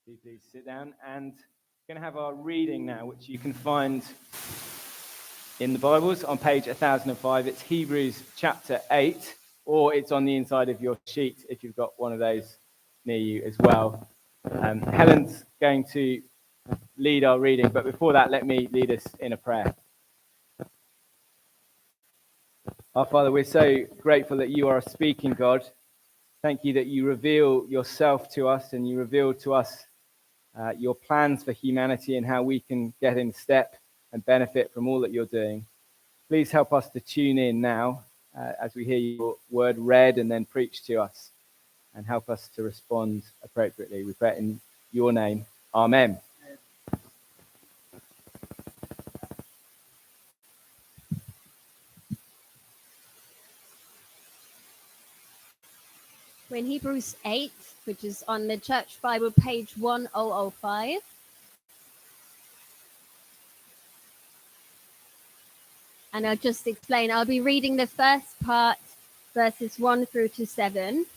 Please sit down, and we're going to have our reading now, which you can find in the Bibles on page 1005. It's Hebrews chapter 8, or it's on the inside of your sheet if you've got one of those near you as well. Helen's going to lead our reading, but before that, let me lead us in a prayer. Our Father, we're so grateful that you are a speaking God. Thank you that you reveal yourself to us, and you reveal to us your plans for humanity and how we can get in step and benefit from all that you're doing. Please help us to tune in now as we hear your word read and then preached to us, and help us to respond appropriately. We pray in your name. Amen. We're in Hebrews 8, which is on the Church Bible, page 1005. And I'll just explain. I'll be reading the first part, verses 1 through to 7.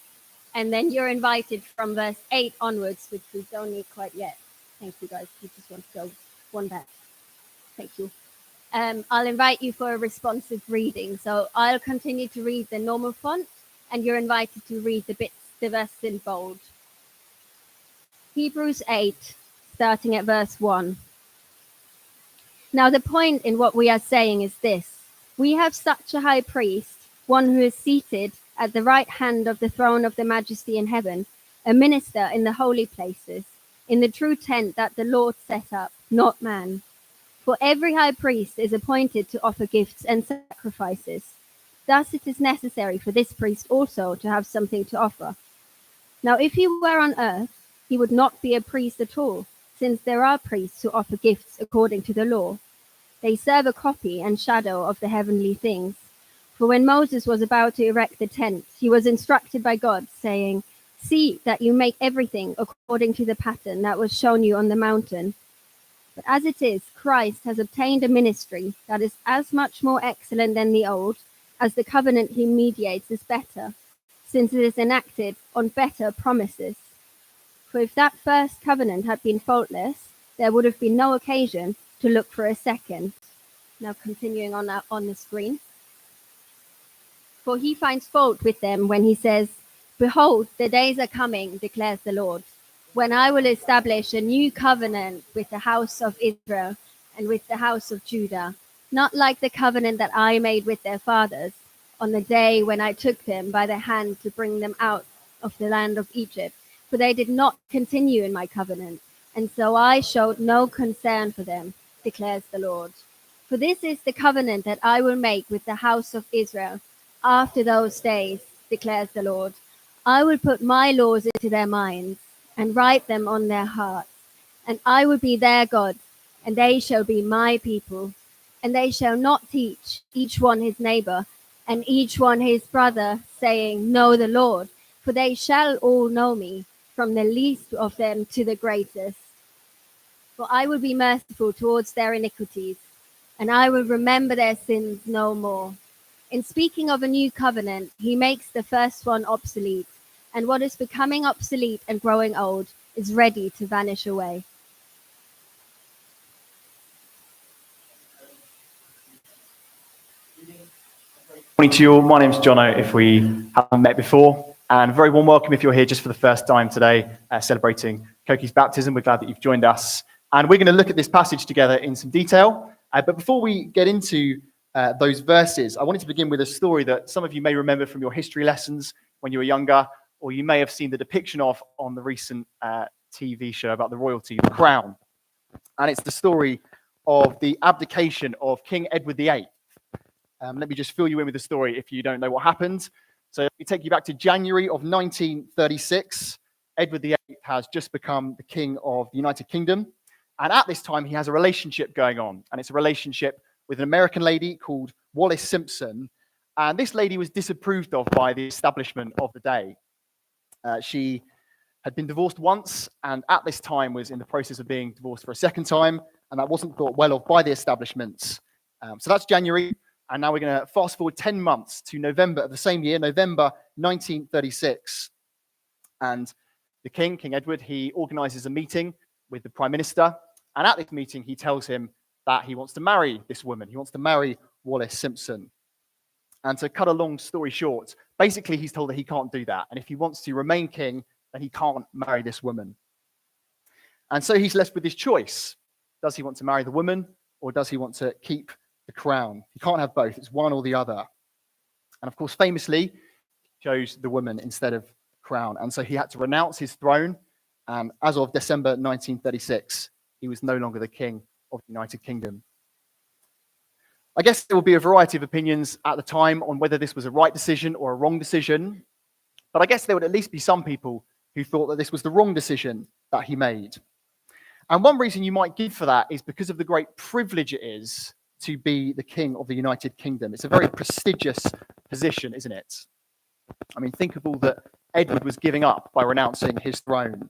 And then you're invited from verse 8 onwards, which we don't need quite yet. Thank you, guys. You just want to go one back. Thank you. I'll invite you for a responsive reading. So I'll continue to read the normal font, and you're invited to read the verses in bold. Hebrews 8, starting at verse 1. Now the point in what we are saying is this: we have such a high priest, one who is seated at the right hand of the throne of the majesty in heaven, a minister in the holy places, in the true tent that the Lord set up, not man. For every high priest is appointed to offer gifts and sacrifices. Thus it is necessary for this priest also to have something to offer. Now if he were on earth, he would not be a priest at all, since there are priests who offer gifts according to the law. They serve a copy and shadow of the heavenly things. For when Moses was about to erect the tent, he was instructed by God, saying, "See that you make everything according to the pattern that was shown you on the mountain." But as it is, Christ has obtained a ministry that is as much more excellent than the old, as the covenant he mediates is better, since it is enacted on better promises. For if that first covenant had been faultless, there would have been no occasion to look for a second. Now continuing on the screen. For he finds fault with them when he says, "Behold, the days are coming, declares the Lord, when I will establish a new covenant with the house of Israel and with the house of Judah, not like the covenant that I made with their fathers on the day when I took them by the hand to bring them out of the land of Egypt. For they did not continue in my covenant, and so I showed no concern for them, declares the Lord. For this is the covenant that I will make with the house of Israel after those days, declares the Lord. I will put my laws into their minds and write them on their hearts, and I will be their God, and they shall be my people. And they shall not teach each one his neighbor and each one his brother, saying, Know the Lord, for they shall all know me, from the least of them to the greatest. For I will be merciful towards their iniquities, and I will remember their sins no more. In speaking of a new covenant, he makes the first one obsolete, and what is becoming obsolete and growing old is ready to vanish away. Morning to you all. My name's Jono, if we haven't met before, and a very warm welcome if you're here just for the first time today, celebrating Koki's baptism. We're glad that you've joined us, and we're going to look at this passage together in some detail. But before we get into those verses, I wanted to begin with a story that some of you may remember from your history lessons when you were younger, or you may have seen the depiction of on the recent TV show about the royalty, The Crown. And it's the story of the abdication of King Edward VIII. Let me just fill you in with the story if you don't know what happened. So let me take you back to January of 1936. Edward VIII has just become the King of the United Kingdom. And at this time, he has a relationship going on. And it's a relationship with an American lady called Wallis Simpson. And this lady was disapproved of by the establishment of the day. She had been divorced once, and at this time was in the process of being divorced for a second time. And that wasn't thought well of by the establishment. So that's January. And now we're going to fast forward 10 months to November of the same year, November 1936. And the king, King Edward, he organizes a meeting with the prime minister. And at this meeting, he tells him that he wants to marry this woman. He wants to marry Wallis Simpson. And to cut a long story short, basically he's told that he can't do that. And if he wants to remain king, then he can't marry this woman. And so he's left with this choice. Does he want to marry the woman, or does he want to keep the crown? He can't have both. It's one or the other. And of course, famously, he chose the woman instead of the crown. And so he had to renounce his throne. And as of December 1936, he was no longer the king of the United Kingdom. I guess there will be a variety of opinions at the time on whether this was a right decision or a wrong decision. But I guess there would at least be some people who thought that this was the wrong decision that he made. And one reason you might give for that is because of the great privilege it is to be the king of the United Kingdom. It's a very prestigious position, isn't it? I mean, think of all that Edward was giving up by renouncing his throne.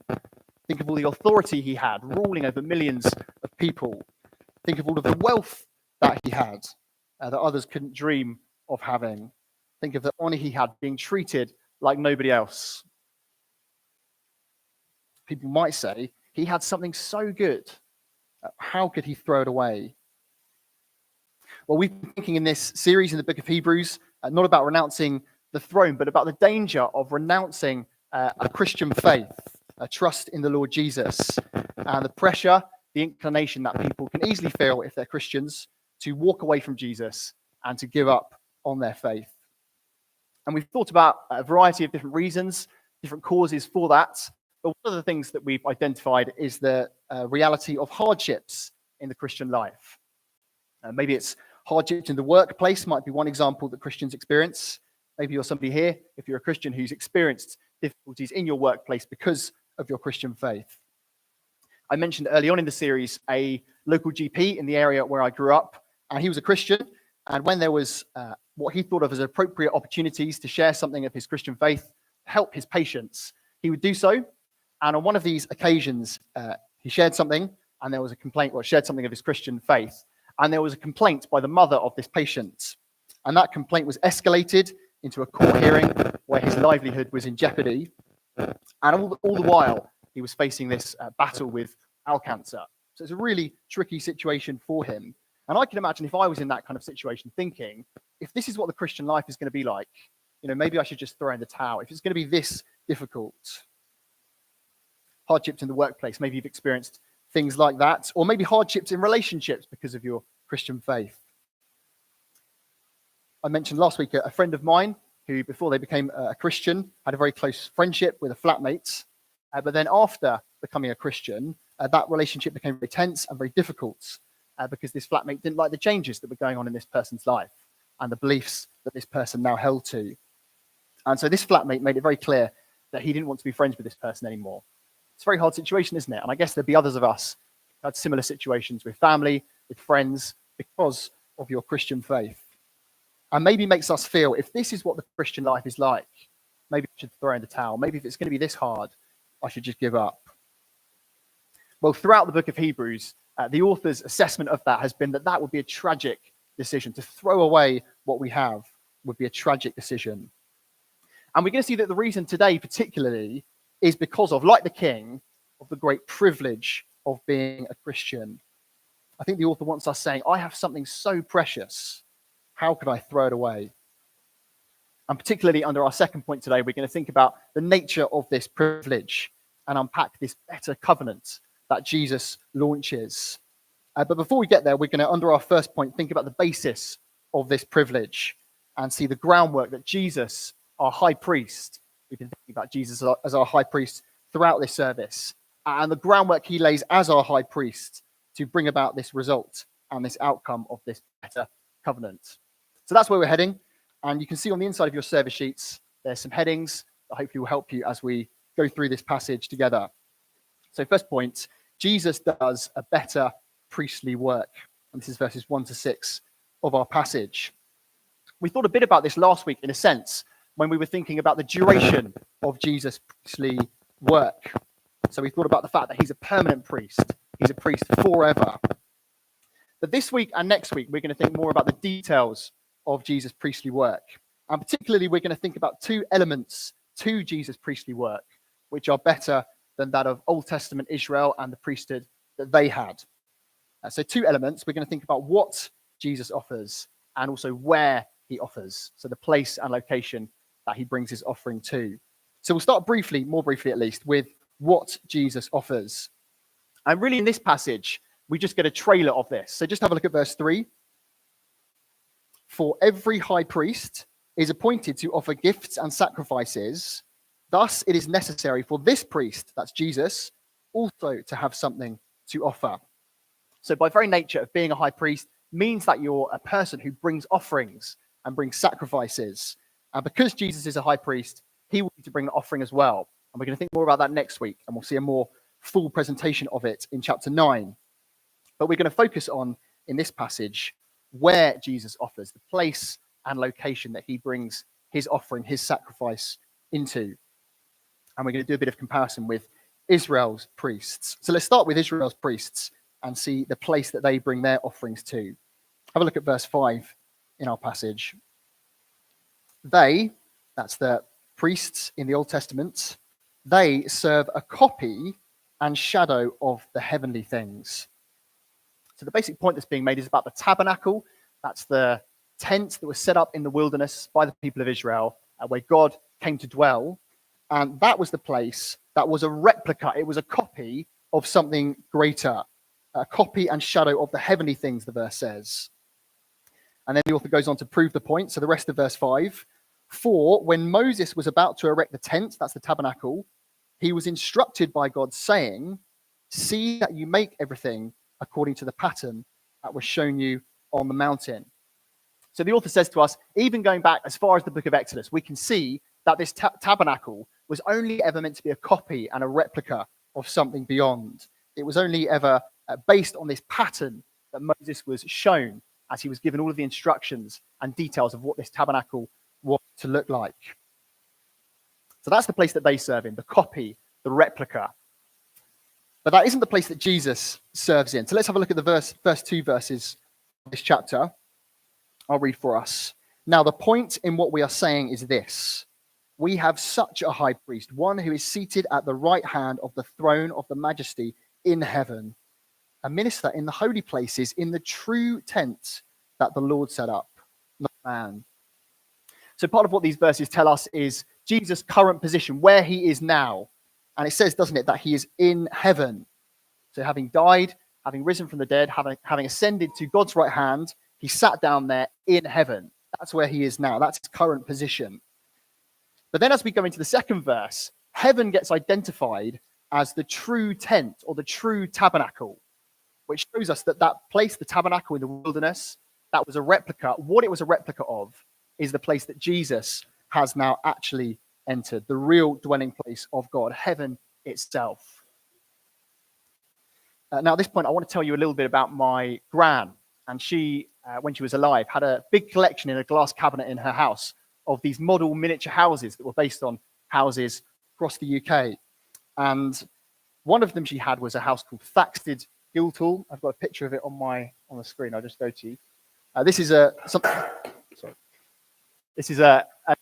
Think of all the authority he had, ruling over millions of people. Think of all of the wealth that he had that others couldn't dream of having. Think of the honor he had, being treated like nobody else. People might say he had something so good. How could he throw it away? Well, we've been thinking in this series in the book of Hebrews, not about renouncing the throne, but about the danger of renouncing a Christian faith, a trust in the Lord Jesus, and the pressure, the inclination that people can easily feel if they're Christians to walk away from Jesus and to give up on their faith. And we've thought about a variety of different reasons, different causes for that. But one of the things that we've identified is the reality of hardships in the Christian life. Maybe it's hardships in the workplace might be one example that Christians experience. Maybe you're somebody here, if you're a Christian, who's experienced difficulties in your workplace because of your Christian faith. I mentioned early on in the series a local GP in the area where I grew up, and he was a Christian. And when there was what he thought of as appropriate opportunities to share something of his Christian faith, help his patients, he would do so. And on one of these occasions, he shared something, and there was a complaint, or shared something of his Christian faith, and there was a complaint by the mother of this patient. And that complaint was escalated into a court hearing where his livelihood was in jeopardy. And all the while, he was facing this battle with bowel cancer. So it's a really tricky situation for him. And I can imagine if I was in that kind of situation thinking, if this is what the Christian life is going to be like, maybe I should just throw in the towel. If it's going to be this difficult. Hardships in the workplace, maybe you've experienced things like that. Or maybe hardships in relationships because of your Christian faith. I mentioned last week a friend of mine who, before they became a Christian, had a very close friendship with a flatmate. But then after becoming a Christian, that relationship became very tense and very difficult because this flatmate didn't like the changes that were going on in this person's life and the beliefs that this person now held to. And so this flatmate made it very clear that he didn't want to be friends with this person anymore. It's a very hard situation, isn't it? And I guess there'd be others of us who had similar situations with family, with friends, because of your Christian faith. And maybe makes us feel, if this is what the Christian life is like, maybe I should throw in the towel. Maybe if it's going to be this hard, I should just give up. Well, throughout the book of Hebrews, the author's assessment of that has been that that would be a tragic decision. To throw away what we have would be a tragic decision. And we're going to see that the reason today particularly is because of, like the king, of the great privilege of being a Christian. I think the author wants us saying, I have something so precious. How could I throw it away? And particularly under our second point today, we're going to think about the nature of this privilege and unpack this better covenant that Jesus launches. But before we get there, we're going to, under our first point, think about the basis of this privilege and see the groundwork that Jesus, our high priest, we've been thinking about Jesus as our high priest throughout this service, and the groundwork he lays as our high priest to bring about this result and this outcome of this better covenant. So that's where we're heading. And you can see on the inside of your service sheets, there's some headings that hopefully will help you as we go through this passage together. So first point, Jesus does a better priestly work. And this is verses 1-6 of our passage. We thought a bit about this last week, in a sense, when we were thinking about the duration of Jesus' priestly work. So we thought about the fact that he's a permanent priest. He's a priest forever. But this week and next week, we're going to think more about the details of Jesus' priestly work. And particularly, we're going to think about two elements to Jesus' priestly work which are better than that of Old Testament Israel and the priesthood that they had. So 2 elements. We're going to think about what Jesus offers and also where he offers. So the place and location that he brings his offering to. So we'll start briefly, more briefly at least, with what Jesus offers. And really in this passage, we just get a trailer of this. So just have a look at verse 3. For every high priest is appointed to offer gifts and sacrifices. Thus it is necessary for this priest, that's Jesus, also to have something to offer. So by very nature of being a high priest means that you're a person who brings offerings and brings sacrifices. And because Jesus is a high priest, he will need to bring an offering as well. And we're going to think more about that next week, and we'll see a more full presentation of it in chapter 9. But we're going to focus on, in this passage, where Jesus offers, the place and location that he brings his offering, his sacrifice into. And we're going to do a bit of comparison with Israel's priests. So let's start with Israel's priests and see the place that they bring their offerings to. Have a look at verse 5 in our passage. They, that's the priests in the Old Testament, they serve a copy and shadow of the heavenly things. So the basic point that's being made is about the tabernacle. That's the tent that was set up in the wilderness by the people of Israel, where God came to dwell. And that was the place that was a replica. It was a copy of something greater, a copy and shadow of the heavenly things, the verse says. And then the author goes on to prove the point. So the rest of verse 5, for when Moses was about to erect the tent, that's the tabernacle, he was instructed by God saying, see that you make everything according to the pattern that was shown you on the mountain. So the author says to us, even going back as far as the book of Exodus, we can see that this tabernacle was only ever meant to be a copy and a replica of something beyond. It was only ever based on this pattern that Moses was shown as he was given all of the instructions and details of what this tabernacle was to look like. So that's the place that they serve in, the copy, the replica. But that isn't the place that Jesus serves in. So let's have a look at the first 2 verses of this chapter. I'll read for us. Now, the point in what we are saying is this. We have such a high priest, one who is seated at the right hand of the throne of the majesty in heaven, a minister in the holy places, in the true tent that the Lord set up, not man. So part of what these verses tell us is Jesus' current position, where he is now. And it says, doesn't it, that he is in heaven. So having died, having risen from the dead, having ascended to God's right hand, he sat down there in heaven. That's where he is now. That's his current position. But then as we go into the second verse, heaven gets identified as the true tent or the true tabernacle, which shows us that that place, the tabernacle in the wilderness, that was a replica. What it was a replica of is the place that Jesus has now actually entered, the real dwelling place of God, heaven itself. Now, at this point, I want to tell you a little bit about my gran. And she, when she was alive, had a big collection in a glass cabinet in her house of these model miniature houses that were based on houses across the UK. And one of them she had was a house called Thaxted Guildhall. I've got a picture of it on the screen. I'll just go to you. This is a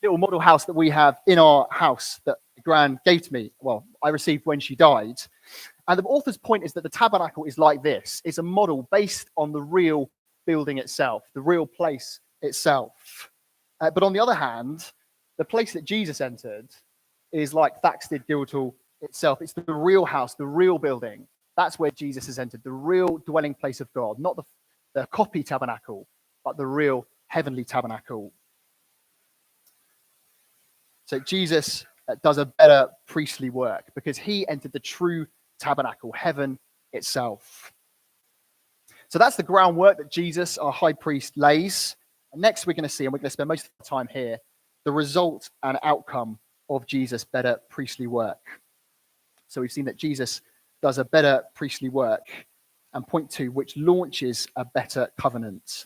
little model house that we have in our house that Gran gave to me. Well, I received when she died. And the author's point is that the tabernacle is like this. It's a model based on the real building itself, the real place itself. But on the other hand, the place that Jesus entered is like Thaxted Guildhall itself. It's the real house, the real building. That's where Jesus has entered, the real dwelling place of God, not the copy tabernacle, but the real heavenly tabernacle. So Jesus does a better priestly work because he entered the true tabernacle, heaven itself. So that's the groundwork that Jesus, our high priest, lays. And next we're going to see, and we're going to spend most of the time here, the result and outcome of Jesus' better priestly work. So we've seen that Jesus does a better priestly work, and point 2, which launches a better covenant.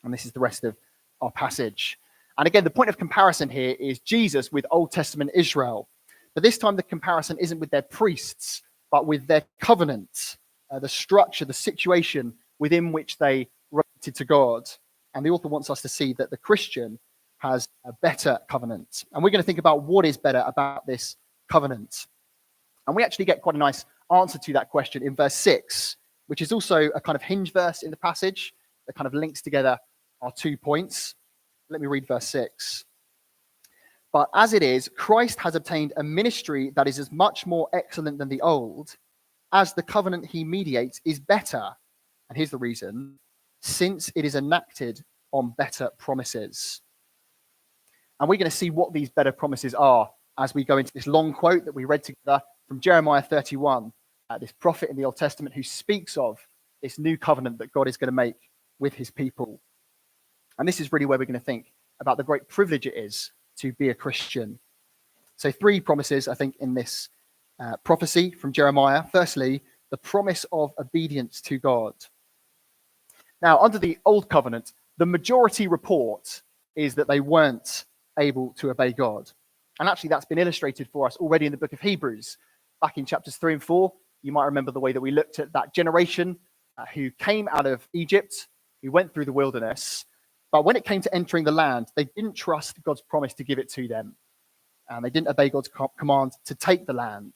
And this is the rest of our passage. And again, the point of comparison here is Jesus with Old Testament Israel. But this time the comparison isn't with their priests, but with their covenant, the structure, the situation within which they related to God. And the author wants us to see that the Christian has a better covenant. And we're going to think about what is better about this covenant? And we actually get quite a nice answer to that question in verse 6, which is also a kind of hinge verse in the passage that kind of links together our 2 points. Let me read verse 6. But as it is, Christ has obtained a ministry that is as much more excellent than the old, as the covenant he mediates is better. And here's the reason: since it is enacted on better promises. And we're going to see what these better promises are as we go into this long quote that we read together from Jeremiah 31, this prophet in the Old Testament who speaks of this new covenant that God is going to make with his people. And this is really where we're going to think about the great privilege it is to be a Christian. So 3 promises, I think, in this prophecy from Jeremiah. Firstly, the promise of obedience to God. Now, under the Old Covenant, the majority report is that they weren't able to obey God. And actually, that's been illustrated for us already in the book of Hebrews. Back in chapters 3 and 4, you might remember the way that we looked at that generation who came out of Egypt, who went through the wilderness. But when it came to entering the land, they didn't trust God's promise to give it to them. And they didn't obey God's command to take the land.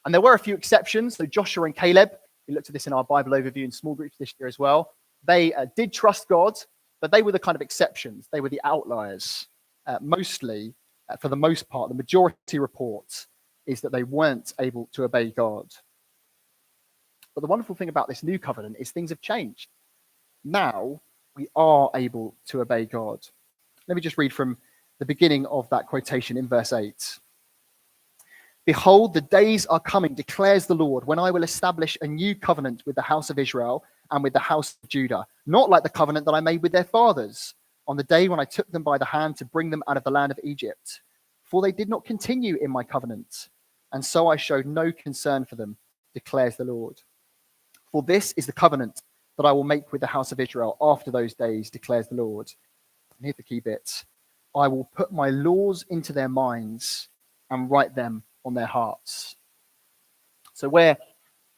And there were a few exceptions. So Joshua and Caleb, we looked at this in our Bible overview in small groups this year as well. They did trust God, but they were the kind of exceptions. They were the outliers. Mostly, for the most part, the majority report is that they weren't able to obey God. But the wonderful thing about this new covenant is things have changed. Now, we are able to obey God. Let me just read from the beginning of that quotation in verse 8. Behold, the days are coming, declares the Lord, when I will establish a new covenant with the house of Israel and with the house of Judah, not like the covenant that I made with their fathers on the day when I took them by the hand to bring them out of the land of Egypt. For they did not continue in my covenant, and so I showed no concern for them, declares the Lord. For this is the covenant that I will make with the house of Israel after those days, declares the Lord. And here's the key bit. I will put my laws into their minds and write them on their hearts. So where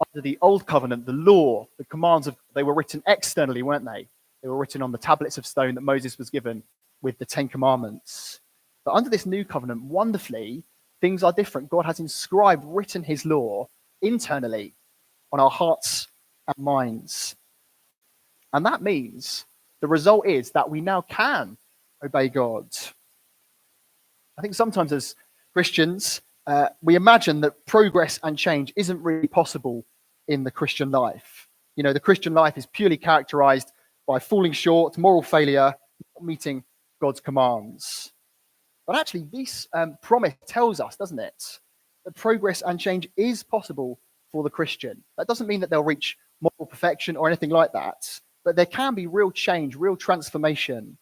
under the old covenant, the law, the commands, they were written externally, weren't they? They were written on the tablets of stone that Moses was given with the 10 Commandments. But under this new covenant, wonderfully, things are different. God has inscribed, written his law internally on our hearts and minds. And that means the result is that we now can obey God. I think sometimes as Christians, we imagine that progress and change isn't really possible in the Christian life. You know, the Christian life is purely characterized by falling short, moral failure, not meeting God's commands. But actually, this promise tells us, doesn't it, that progress and change is possible for the Christian. That doesn't mean that they'll reach moral perfection or anything like that, but there can be real change, real transformation.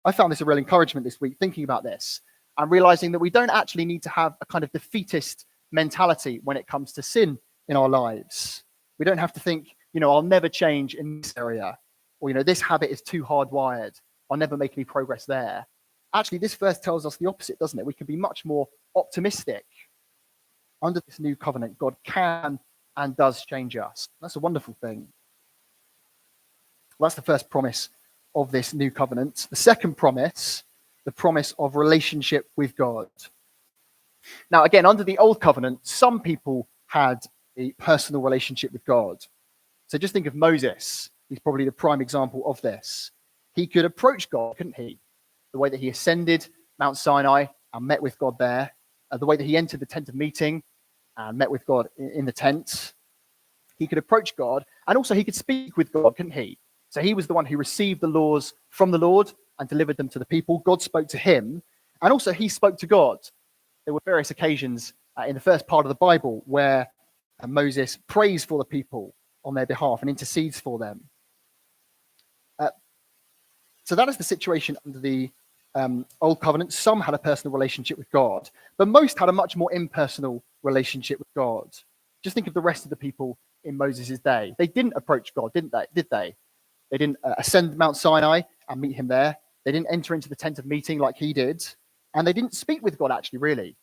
I found this a real encouragement this week, thinking about this, and realizing that we don't actually need to have a kind of defeatist mentality when it comes to sin in our lives. We don't have to think, you know, I'll never change in this area, or, you know, this habit is too hardwired, I'll never make any progress there. Actually, this verse tells us the opposite, doesn't it? We can be much more optimistic. Under this new covenant, God can and does change us. That's a wonderful thing. Well, that's the first promise of this new covenant. The second promise, the promise of relationship with God. Now, again, under the old covenant, some people had a personal relationship with God. So just think of Moses. He's probably the prime example of this. He could approach God, couldn't he? The way that he ascended Mount Sinai and met with God there, the way that he entered the tent of meeting and met with God in the tent. He could approach God, and also he could speak with God, couldn't he? So he was the one who received the laws from the Lord and delivered them to the people. God spoke to him, and also he spoke to God. There were various occasions in the first part of the Bible where Moses prays for the people on their behalf and intercedes for them. So that is the situation under the Old Covenant. Some had a personal relationship with God, but most had a much more impersonal relationship with God. Just think of the rest of the people in Moses' day. They didn't approach God, didn't they? Did they? They didn't ascend Mount Sinai and meet him there. They didn't enter into the tent of meeting like he did. And they didn't speak with God, actually, really.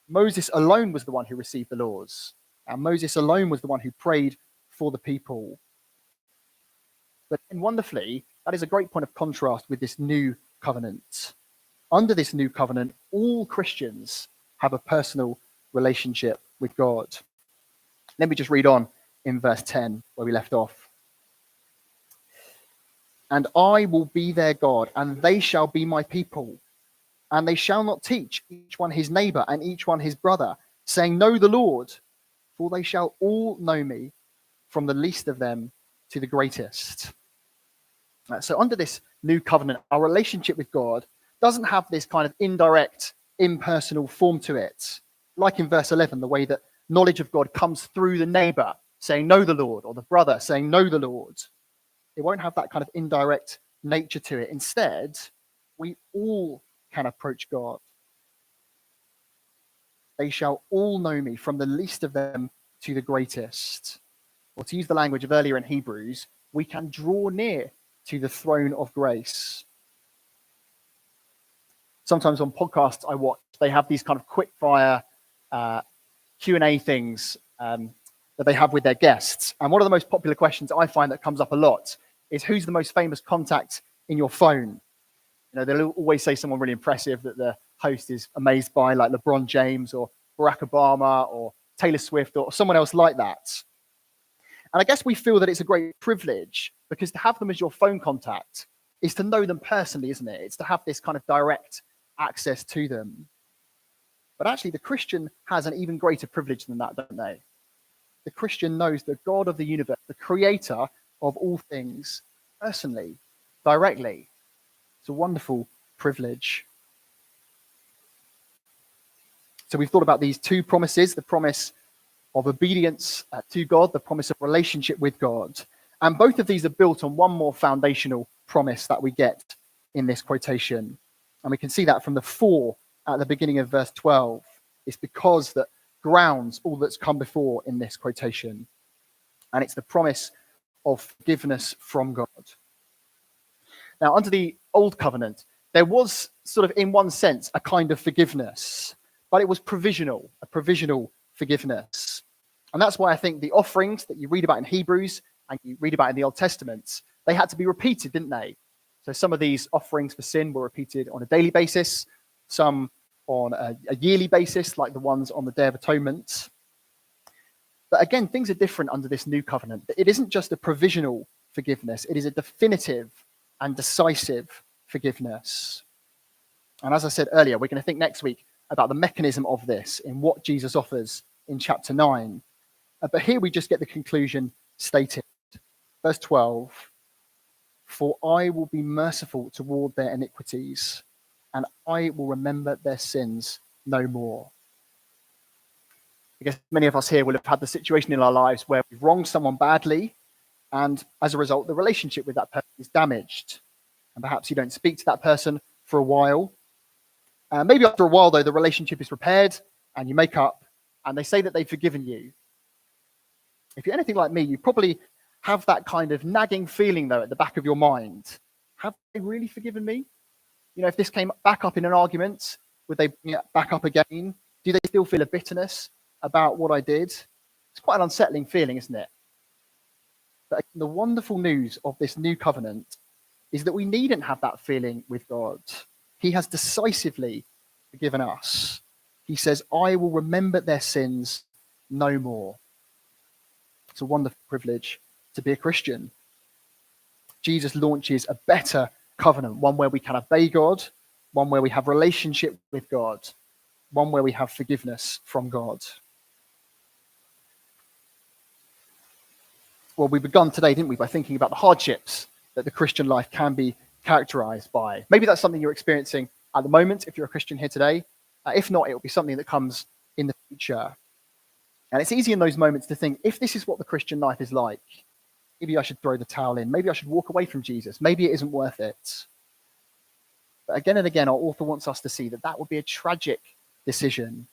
Moses alone was the one who received the laws. And Moses alone was the one who prayed for the people. But wonderfully, that is a great point of contrast with this new covenant. Under this new covenant, all Christians have a personal relationship with God. Let me just read on in verse 10 where we left off. And I will be their God, and they shall be my people. And they shall not teach each one his neighbor and each one his brother, saying, Know the Lord, for they shall all know me, from the least of them to the greatest. So under this new covenant, our relationship with God doesn't have this kind of indirect, impersonal form to it. Like in verse 11, the way that knowledge of God comes through the neighbor saying, Know the Lord, or the brother saying, Know the Lord. It won't have that kind of indirect nature to it. Instead, we all can approach God. They shall all know me, from the least of them to the greatest. Or to use the language of earlier in Hebrews, we can draw near to the throne of grace. Sometimes on podcasts I watch, they have these kind of quick fire Q&A things that they have with their guests. And one of the most popular questions I find that comes up a lot is, who's the most famous contact in your phone? You know, they'll always say someone really impressive that the host is amazed by, like LeBron James or Barack Obama or Taylor Swift or someone else like that. And I guess we feel that it's a great privilege, because to have them as your phone contact is to know them personally, isn't it? It's to have this kind of direct access to them. But actually, the Christian has an even greater privilege than that, don't they? The Christian knows the God of the universe, the creator of all things, personally, directly. It's a wonderful privilege. So we've thought about these two promises, the promise of obedience to God, the promise of relationship with God. And both of these are built on one more foundational promise that we get in this quotation. And we can see that from the 4 at the beginning of verse 12. It's because that grounds all that's come before in this quotation. And it's the promise of forgiveness from God. Now, under the old covenant, there was sort of, in one sense, a kind of forgiveness, but it was provisional, a provisional forgiveness. And that's why I think the offerings that you read about in Hebrews and you read about in the Old Testament, they had to be repeated, didn't they? So some of these offerings for sin were repeated on a daily basis, some on a yearly basis, like the ones on the Day of Atonement. But again, things are different under this new covenant. It isn't just a provisional forgiveness, it is a definitive and decisive forgiveness. And as I said earlier, we're going to think next week about the mechanism of this in what Jesus offers in chapter 9. But here we just get the conclusion stated. Verse 12, for I will be merciful toward their iniquities, and I will remember their sins no more. I guess many of us here will have had the situation in our lives where we've wronged someone badly, and as a result, the relationship with that person is damaged. And perhaps you don't speak to that person for a while. Maybe after a while, though, the relationship is repaired and you make up, and they say that they've forgiven you. If you're anything like me, you probably have that kind of nagging feeling, though, at the back of your mind. Have they really forgiven me? You know, if this came back up in an argument, would they bring it back up again? Do they still feel a bitterness about what I did? It's quite an unsettling feeling, isn't it? But the wonderful news of this new covenant is that we needn't have that feeling with God. He has decisively forgiven us. He says, I will remember their sins no more. It's a wonderful privilege to be a Christian. Jesus launches a better covenant, one where we can obey God, one where we have relationship with God, one where we have forgiveness from God. Well, we begun today, didn't we, by thinking about the hardships that the Christian life can be characterized by. Maybe that's something you're experiencing at the moment if you're a Christian here today. If not, it will be something that comes in the future. And it's easy in those moments to think, if this is what the Christian life is like, maybe I should throw the towel in. Maybe I should walk away from Jesus. Maybe it isn't worth it. But again and again, our author wants us to see that that would be a tragic decision.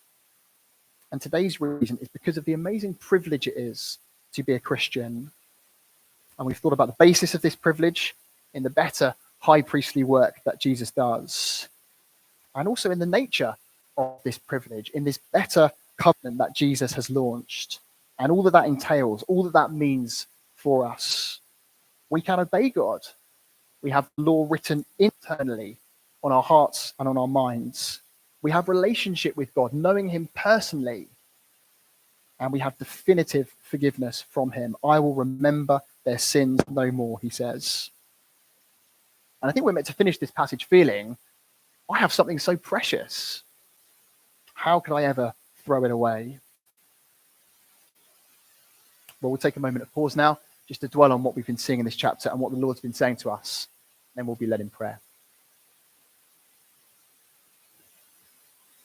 And today's reason is because of the amazing privilege it is to be a Christian. And we've thought about the basis of this privilege in the better high priestly work that Jesus does. And also in the nature of this privilege, in this better covenant that Jesus has launched. And all that that entails, all that that means for us. We can obey God. We have law written internally on our hearts and on our minds. We have relationship with God, knowing him personally. and we have definitive forgiveness from him. I will remember their sins no more, he says. And I think we're meant to finish this passage feeling, I have something so precious. How could I ever throw it away? Well, we'll take a moment of pause now just to dwell on what we've been seeing in this chapter and what the Lord's been saying to us. Then we'll be led in prayer.